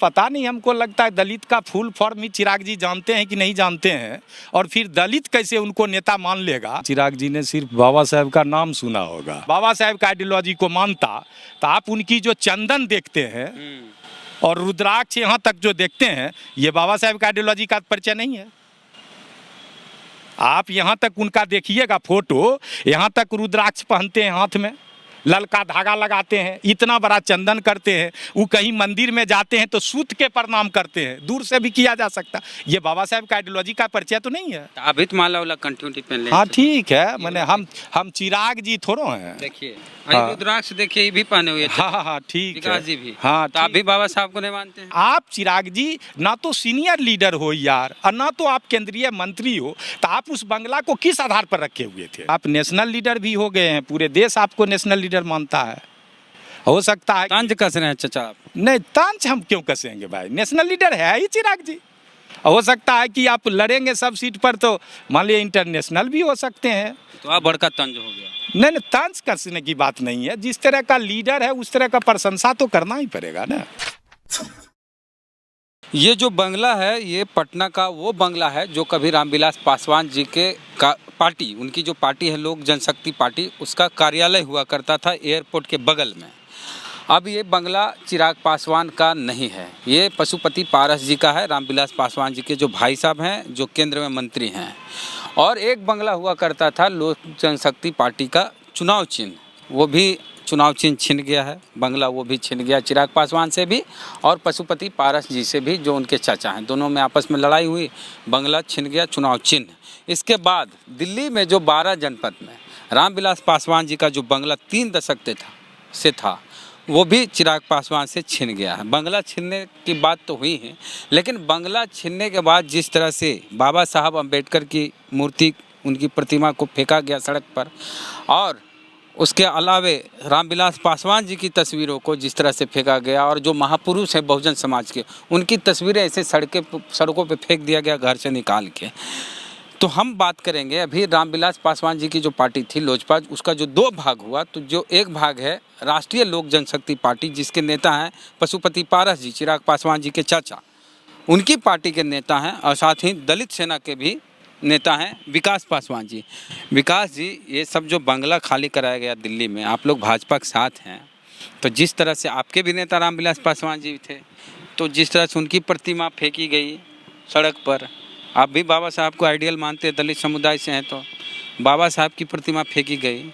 पता नहीं, हमको लगता है दलित का फुल फॉर्म ही चिराग जी जानते हैं कि नहीं जानते हैं, और फिर दलित कैसे उनको नेता मान लेगा। चिराग जी ने सिर्फ बाबा साहेब का नाम सुना होगा, बाबा साहेब का आइडियोलॉजी को मानता तो आप उनकी जो चंदन देखते हैं और रुद्राक्ष यहाँ तक जो देखते हैं, ये बाबा साहेब का आइडियोलॉजी का परिचय नहीं है। आप यहाँ तक उनका देखिएगा फोटो, यहाँ तक रुद्राक्ष पहनते हैं, हाथ में ललका धागा लगाते हैं, इतना बड़ा चंदन करते हैं। वो कहीं मंदिर में जाते हैं तो सूत के प्रणाम करते हैं, दूर से भी किया जा सकता। ये बाबा साहेब का आइडियोलॉजी का परिचय तो नहीं है। अभी तो माला वाला कंटिन्यूटी पहन ले। हाँ ठीक है, मैंने हम चिराग जी थोड़ो हैं। देखिए हाँ। रुद्राक्ष देखिए, ये भी पहने हुए। हाँ ठीक है, विकास जी भी। हाँ तो आप भी बाबा साहब को नहीं मानते हैं? आप चिराग जी ना तो सीनियर लीडर हो यार, और ना तो आप केंद्रीय मंत्री हो, तो आप उस बंगला को किस आधार पर रखे हुए थे? आप नेशनल लीडर भी हो गए हैं, पूरे देश आपको नेशनल लीडर मानता है। हो सकता है तंज कस रहे हैं चाचा आप? नहीं, तंज हम क्यों कसेंगे भाई, नेशनल लीडर है ही चिराग जी। हो सकता है कि आप लड़ेंगे सब सीट पर तो मान लिया इंटरनेशनल भी हो सकते हैं, तो आप बड़का तंज हो गया। नहीं तंज कसने की बात नहीं है, जिस तरह का लीडर है उस तरह का प्रशंसा तो करना ही पड़ेगा ना। ये जो बंगला है, ये पटना का वो बंगला है जो कभी रामविलास पासवान जी के पार्टी, उनकी जो पार्टी है लोक जनशक्ति पार्टी, उसका कार्यालय हुआ करता था एयरपोर्ट के बगल में। अब ये बंगला चिराग पासवान का नहीं है, ये पशुपति पारस जी का है, रामविलास पासवान जी के जो भाई साहब हैं, जो केंद्र में मंत्री हैं। और एक बंगला हुआ करता था लोक जनशक्ति पार्टी का चुनाव चिन्ह, वो भी चुनाव चिन्ह छिन गया है, बंगला वो भी छिन गया चिराग पासवान से भी और पशुपति पारस जी से भी, जो उनके चाचा हैं। दोनों में आपस में लड़ाई हुई, बंगला छिन गया, चुनाव चिन्ह। इसके बाद दिल्ली में जो 12 जनपद में रामविलास पासवान जी का जो बंगला 3 दशक से था, वो भी चिराग पासवान से छिन गया है। बंगला छीनने की बात तो हुई है, लेकिन बंगला छीनने के बाद जिस तरह से बाबा साहब अम्बेडकर की मूर्ति, उनकी प्रतिमा को फेंका गया सड़क पर, और उसके अलावे रामविलास पासवान जी की तस्वीरों को जिस तरह से फेंका गया, और जो महापुरुष हैं बहुजन समाज के, उनकी तस्वीरें ऐसे सड़कों पे फेंक दिया गया घर से निकाल के। तो हम बात करेंगे अभी रामविलास पासवान जी की जो पार्टी थी लोजपा, उसका जो 2 भाग हुआ, तो जो एक भाग है राष्ट्रीय लोक जनशक्ति पार्टी, जिसके नेता हैं पशुपति पारस जी, चिराग पासवान जी के चाचा, उनकी पार्टी के नेता हैं, और साथ ही दलित सेना के भी नेता हैं विकास पासवान जी। विकास जी, ये सब जो बंगला खाली कराया गया दिल्ली में, आप लोग भाजपा के साथ हैं, तो जिस तरह से आपके भी नेता रामविलास पासवान जी थे, तो जिस तरह से उनकी प्रतिमा फेंकी गई सड़क पर, आप भी बाबा साहब को आइडियल मानते हैं, दलित समुदाय से हैं, तो बाबा साहब की प्रतिमा फेंकी गई,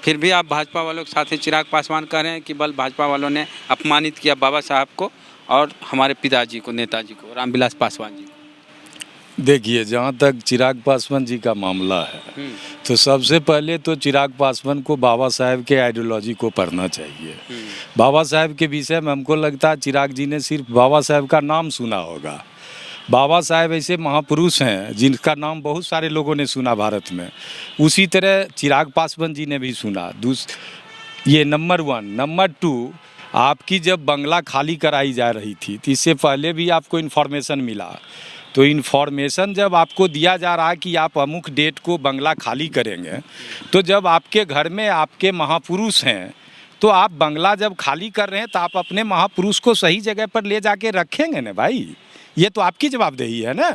फिर भी आप भाजपा वालों के साथ हैं। चिराग पासवान कह रहे हैं कि बल भाजपा वालों ने अपमानित किया बाबा साहब को और हमारे पिताजी को, नेताजी को, रामविलास पासवान जी। देखिए, जहाँ तक चिराग पासवान जी का मामला है, तो सबसे पहले तो चिराग पासवान को बाबा साहेब के आइडियोलॉजी को पढ़ना चाहिए। बाबा साहेब के विषय में हमको लगता है चिराग जी ने सिर्फ बाबा साहेब का नाम सुना होगा। बाबा साहेब ऐसे महापुरुष हैं जिनका नाम बहुत सारे लोगों ने सुना भारत में, उसी तरह चिराग पासवान जी ने भी सुना। ये नंबर 1। नंबर 2, आपकी जब बंगला खाली कराई जा रही थी, तो इससे पहले भी आपको इन्फॉर्मेशन मिला, तो इन्फॉर्मेशन जब आपको दिया जा रहा है कि आप अमुक डेट को बंगला खाली करेंगे, तो जब आपके घर में आपके महापुरुष हैं, तो आप बंगला जब खाली कर रहे हैं तो आप अपने महापुरुष को सही जगह पर ले जाके रखेंगे ना भाई, ये तो आपकी जवाबदेही है ना।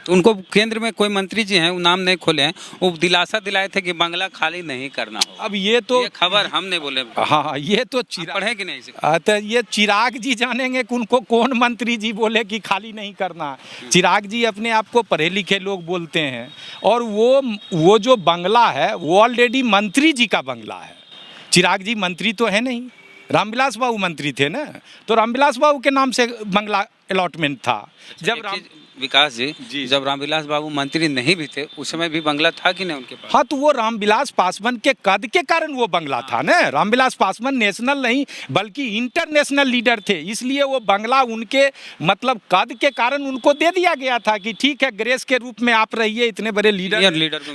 तो उनको केंद्र में कोई मंत्री जी हैं, वो नाम नहीं खोले हैं, वो दिलासा दिलाए थे कि बंगला खाली नहीं करना हो। अब ये तो खबर हमने बोले। हाँ, ये तो पढ़े कि नहीं? तो ये चिराग जी जानेंगे कि उनको कौन मंत्री जी बोले कि खाली नहीं करना। चिराग जी अपने आप को पढ़े लिखे लोग बोलते हैं, और वो जो बंगला है वो ऑलरेडी मंत्री जी का बंगला है। चिराग जी मंत्री तो है नहीं, रामविलास बाबू मंत्री थे ना, तो रामविलास बाबू के नाम से बंगला अलॉटमेंट था। जब विकास जी, जब रामविलास बाबू मंत्री नहीं भी थे, उस समय भी बंगला था कि नहीं उनके पास? हाँ, तो वो रामविलास पासवान के कद के कारण वो बंगला था ना। रामविलास पासवान नेशनल नहीं बल्कि इंटरनेशनल लीडर थे, इसलिए वो बंगला उनके मतलब कद के कारण उनको दे दिया गया था कि ठीक है, ग्रेस के रूप में आप रहिए, इतने बड़े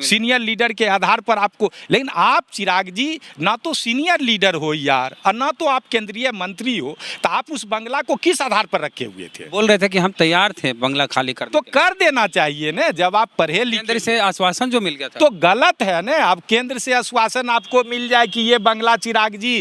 सीनियर लीडर के आधार पर आपको। लेकिन आप चिराग जी ना तो सीनियर लीडर हो यार, और ना तो आप केंद्रीय मंत्री हो, तो आप उस बंगला को किस आधार पर रखे हुए थे? थे। बोल रहे थे कि हम तैयार थे बंगला खाली करने तो के लिए। कर देना चाहिए ना, जब आप पढ़े लिखे। केंद्र से आश्वासन जो मिल गया था तो गलत है ना। अब केंद्र से आश्वासन आपको मिल जाए कि ये बंगला चिराग जी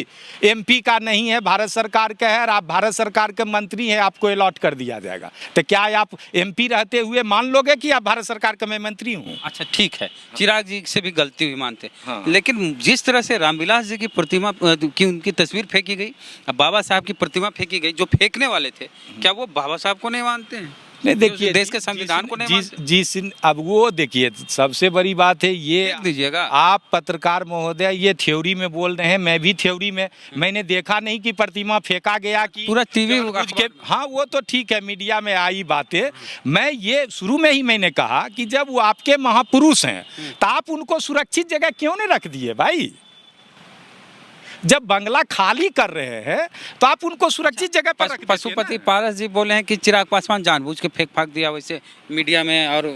एमपी का नहीं है, भारत सरकार का है, और आप भारत सरकार के मंत्री हैं, आपको अलॉट कर दिया जाएगा, तो क्या आप एमपी रहते हुए मान लोगे कि आप भारत सरकार का मैं मंत्री हूँ? अच्छा ठीक है, चिराग जी से भी गलती हुई मानते, हाँ। लेकिन जिस तरह से रामविलास जी की प्रतिमा की उनकी तस्वीर फेंकी गई, अब बाबा साहब की प्रतिमा फेंकी गई, जो फेंकने वाले थे क्या वो बाबा साहब को नहीं मानते हैं? नहीं देखिए, देश के संविधान को नहीं मानते? जिस अब वो देखिए, सबसे बड़ी बात है ये, फेंक दीजिएगा। आप पत्रकार महोदय ये थ्योरी में बोल रहे हैं, मैं भी थ्योरी में, मैंने देखा नहीं कि प्रतिमा फेंका गया कि पूरा टीवी जानबूझ के। हाँ वो तो ठीक है, मीडिया में आई बातें। मैं ये शुरू में ही मैंने कहा कि जब वो आपके महापुरुष हैं तो आप उनको सुरक्षित जगह क्यों नहीं रख दिए भाई? जब बंगला खाली कर रहे हैं तो आप उनको सुरक्षित जगह पर रख दीजिए ना। पशुपति पारस जी बोले हैं कि चिराग पासवान जानबूझ के फेंक फाक दिया वैसे मीडिया में और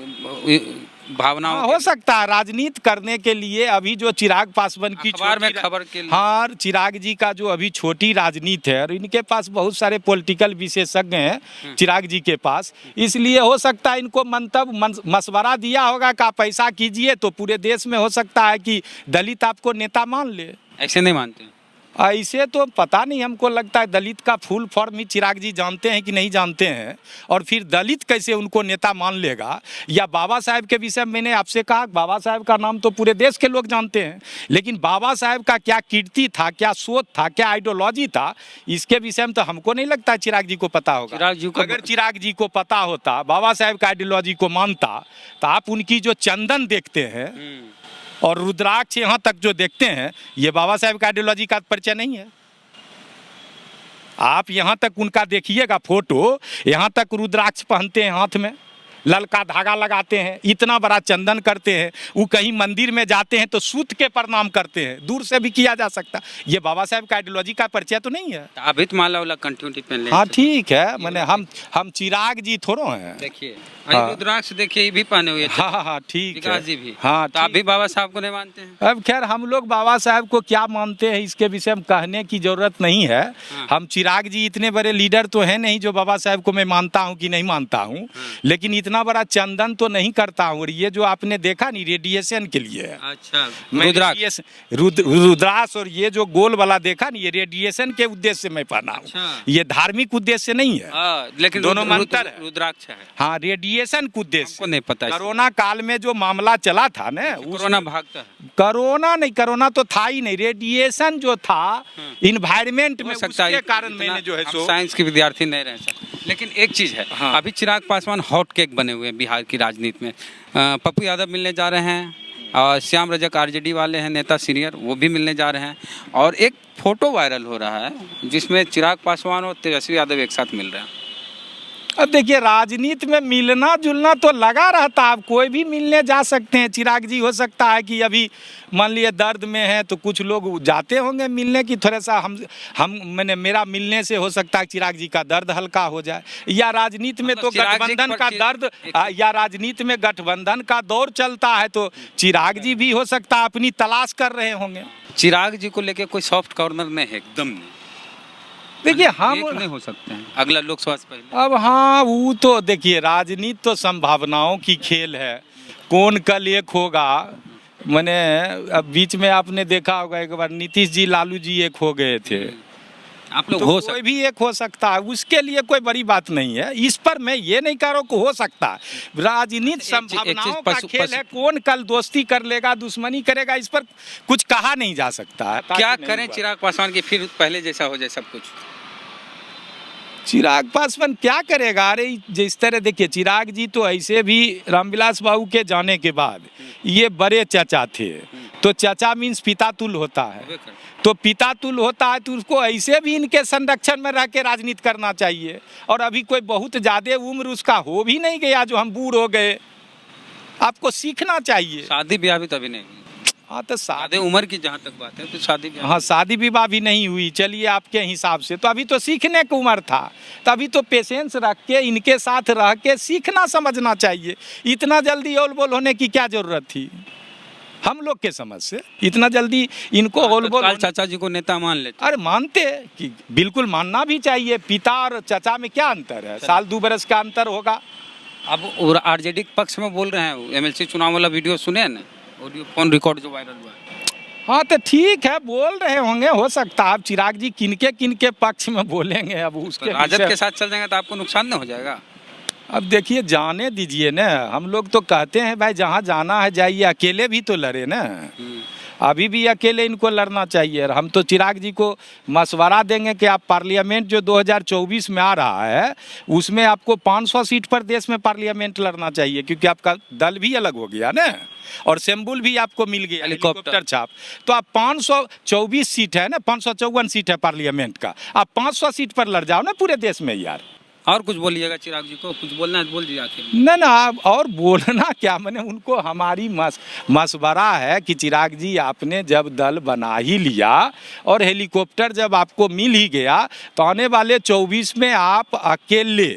भावनाओं हाँ, हो सकता है राजनीति करने के लिए। अभी जो चिराग पासवान की अखबार में छोटी खबर के लिए। हाँ, चिराग जी का जो अभी छोटी राजनीति है, और इनके पास बहुत सारे पॉलिटिकल विशेषज्ञ हैं चिराग जी के पास, इसलिए हो सकता है इनको मशवरा दिया होगा कि आप पैसा कीजिए तो पूरे देश में हो सकता है कि दलित आपको नेता मान ले। ऐसे नहीं मानते हैं। ऐसे तो पता नहीं, हमको लगता है दलित का फुल फॉर्म ही चिराग जी जानते हैं कि नहीं जानते हैं, और फिर दलित कैसे उनको नेता मान लेगा। या बाबा साहेब के विषय में मैंने आपसे कहा, बाबा साहेब का नाम तो पूरे देश के लोग जानते हैं, लेकिन बाबा साहेब का क्या कीर्ति था, क्या सोच था, क्या आइडियोलॉजी था, इसके विषय में तो हमको नहीं लगता चिराग जी को पता होगा। चिराग जी को अगर चिराग जी को पता होता, बाबा साहेब का आइडियोलॉजी को मानता, तो आप उनकी जो चंदन देखते हैं और रुद्राक्ष यहाँ तक जो देखते हैं, ये बाबा साहेब का आइडियोलॉजी का परिचय नहीं है। आप यहाँ तक उनका देखिएगा फोटो, यहाँ तक रुद्राक्ष पहनते हैं, हाथ में ललका धागा लगाते हैं, इतना बड़ा चंदन करते हैं, वो कहीं मंदिर में जाते हैं तो सूत के प्रणाम करते हैं, दूर से भी किया जा सकता। ये बाबा साहेब का आइडियोलॉजी का परिचय तो नहीं है। अभी तो माला वाला कंटिन्यूटी पहन ले। हाँ ठीक है, मैंने हम चिराग जी थोड़ो हैं। देखिए हाँ। रुद्राक्ष देखिए, ये भी पहने हुए थे। हाँ हाँ ठीक है। विकास जी भी। हाँ तो आप भी बाबा साहब को नहीं मानते हैं? अब खैर हम लोग बाबा साहब को क्या मानते हैं इसके विषय में कहने की जरूरत नहीं है। हम चिराग जी इतने बड़े लीडर तो हैं नहीं जो बाबा साहब को मैं मानता हूं कि नहीं मानता हूं, लेकिन इतना बड़ा चंदन तो नहीं करता हूं। और ये जो आपने देखा नहीं, रेडिएशन के लिए है। अच्छा, रुद्राक्ष रुद्राक्ष और ये जो गोल वाला देखा नहीं, ये रेडिएशन के उद्देश्य से मैं पहना हूँ। अच्छा। ये धार्मिक उद्देश्य से नहीं है। लेकिन दोनों में अंतर है। रुद्राक्ष है। हाँ, रेडिएशन के उद्देश्य को नहीं पता। कोरोना काल में जो मामला चला था ना, कोरोना भागता है। कोरोना नहीं, कोरोना तो था ही नहीं, रेडिएशन जो था इन्वायरमेंट में, उसके कारण मैंने जो है सो साइंस के विद्यार्थी नहीं रह सकते। लेकिन एक चीज है, हाँ। अभी चिराग पासवान हॉट केक बने हुए हैं बिहार की राजनीति में। पप्पू यादव मिलने जा रहे हैं, और श्याम रजक आरजेडी वाले हैं नेता सीनियर, वो भी मिलने जा रहे हैं। और एक फोटो वायरल हो रहा है जिसमें चिराग पासवान और तेजस्वी यादव एक साथ मिल रहे हैं। अब देखिए, राजनीति में मिलना जुलना तो लगा रहता है, आप कोई भी मिलने जा सकते हैं। चिराग जी हो सकता है कि अभी मान लिए दर्द में है तो कुछ लोग जाते होंगे मिलने की, थोड़ा सा मैंने मेरा मिलने से हो सकता है चिराग जी का दर्द हल्का हो जाए। या राजनीति में तो गठबंधन का दर्द, या राजनीति में गठबंधन का दौर चलता है तो चिराग जी भी हो सकता है अपनी तलाश कर रहे होंगे। चिराग जी को लेके कोई सॉफ्ट कॉर्नर नहीं है, एकदम नहीं। देखिए हम नहीं हो सकते हैं अगला लोकसभा से पहले। अब हाँ, वो तो देखिए राजनीति तो संभावनाओं की खेल है, कौन कल एक होगा। मैंने अब बीच में आपने देखा होगा एक बार नीतीश जी लालू जी एक हो गए थे, आप लोग तो हो कोई भी एक हो सकता है, उसके लिए कोई बड़ी बात नहीं है। इस पर मैं ये नहीं कह रहा हूँ कि हो सकता है, राजनीति संभावनाओं का खेल है, कौन कल दोस्ती कर लेगा दुश्मनी करेगा, इस पर कुछ कहा नहीं जा सकता है। क्या करें चिराग पासवान की फिर पहले जैसा हो जाए सब कुछ? चिराग पासवान क्या करेगा? अरे जिस तरह देखिए, चिराग जी तो ऐसे भी रामविलास बाबू के जाने के बाद ये बड़े चाचा थे, तो चाचा मीन्स पिता तुल होता है, तो पिता तुल होता है तो उसको ऐसे भी इनके संरक्षण में रह के राजनीति करना चाहिए। और अभी कोई बहुत ज़्यादा उम्र उसका हो भी नहीं गया जो हम बूढ़ हो गए, आपको सीखना चाहिए। शादी ब्याह भी तो अभी नहीं। हाँ तो शादी उम्र की जहाँ तक बात है तो शादी ब्याह, हाँ शादी विवाह भी नहीं हुई, चलिए आपके हिसाब से तो अभी तो सीखने की उम्र था, तो अभी तो पेशेंस रख के इनके साथ रह के सीखना समझना चाहिए। इतना जल्दी ओल बोल होने की क्या ज़रूरत थी? हम लोग के समझ से इतना जल्दी इनको होल बोल। चाचा जी को नेता मान लेते? अरे मानते कि बिल्कुल मानना भी चाहिए। पिता और चाचा में क्या अंतर है? साल 2 बरस का अंतर होगा। अब आरजेडी के पक्ष में बोल रहे हैं, एमएलसी चुनाव वाला वीडियो सुने ना, ऑडियो फोन रिकॉर्ड जो वायरल हुआ है। हाँ तो ठीक है, बोल रहे होंगे, हो सकता है। अब चिराग जी किनके पक्ष में बोलेंगे, अब उसके राजद के साथ चल जाएंगे तो आपको नुकसान नहीं हो जाएगा? अब देखिए, जाने दीजिए ना। हम लोग तो कहते हैं भाई जहाँ जाना है जाइए, अकेले भी तो लड़े ना। अभी भी अकेले इनको लड़ना चाहिए। और हम तो चिराग जी को मशवरा देंगे कि आप पार्लियामेंट जो 2024 में आ रहा है, उसमें आपको 500 सीट पर देश में पार्लियामेंट लड़ना चाहिए, क्योंकि आपका दल भी अलग हो गया ना, और सिंबल भी आपको मिल गया, हेलीकॉप्टर छाप। तो आप 524 सीट है ना, 554 सीट है पार्लियामेंट का, आप 500 सीट पर लड़ जाओ ना पूरे देश में यार। और कुछ बोलिएगा चिराग जी को? कुछ बोलना है तो बोल दीजिए आखिर में। ना आप और बोलना क्या, मैंने उनको हमारी मशवरा है कि चिराग जी, आपने जब दल बना ही लिया और हेलीकॉप्टर जब आपको मिल ही गया, तो आने वाले 24 में आप अकेले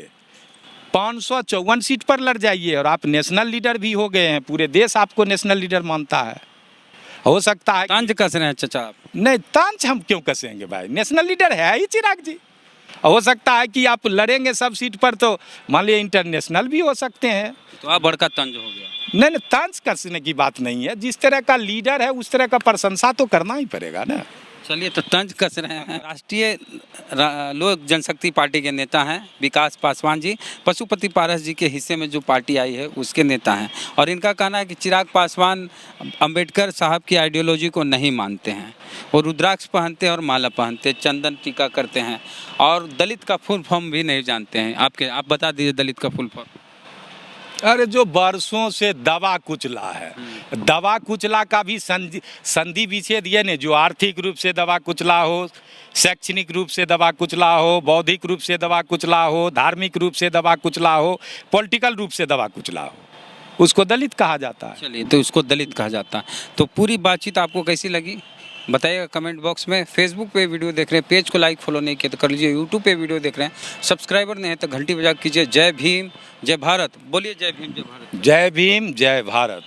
554 सीट पर लड़ जाइए। और आप नेशनल लीडर भी हो गए हैं, पूरे देश आपको नेशनल लीडर मानता है। हो सकता है तांज कस रहे हैं चाचा आप? नहीं, तांज हम क्यों कसेंगे भाई, नेशनल लीडर है ही चिराग जी। हो सकता है कि आप लड़ेंगे सब सीट पर तो मान लिया इंटरनेशनल भी हो सकते हैं, तो आप बड़का तंज हो गया। नहीं, तंज कसने की बात नहीं है। जिस तरह का लीडर है उस तरह का प्रशंसा तो करना ही पड़ेगा ना। चलिए, तो तंज कस रहे हैं। राष्ट्रीय लोक जनशक्ति पार्टी के नेता हैं विकास पासवान जी, पशुपति पारस जी के हिस्से में जो पार्टी आई है उसके नेता हैं। और इनका कहना है कि चिराग पासवान अंबेडकर साहब की आइडियोलॉजी को नहीं मानते हैं। वो रुद्राक्ष पहनते हैं और माला पहनते हैं, चंदन टीका करते हैं, और दलित का फुल फॉर्म भी नहीं जानते हैं। आप बता दीजिए दलित का फुल फॉर्म। अरे जो बरसों से दबा कुचला है, दबा कुचला का भी संधि विच्छेद ये नहीं, जो आर्थिक रूप से दबा कुचला हो, शैक्षणिक रूप से दबा कुचला हो, बौद्धिक रूप से दबा कुचला हो, धार्मिक रूप से दबा कुचला हो, पॉलिटिकल रूप से दबा कुचला हो, उसको दलित कहा जाता है। चलिए, तो उसको दलित कहा जाता है। तो पूरी बातचीत आपको कैसी लगी बताइएगा कमेंट बॉक्स में। फेसबुक पे वीडियो देख रहे हैं, पेज को लाइक फॉलो नहीं किया तो कर लीजिए। यूट्यूब पे वीडियो देख रहे हैं, सब्सक्राइबर नहीं है तो घंटी बजा कीजिए। जय भीम जय भारत बोलिए, जय भीम जय भारत। जय भीम जय भारत।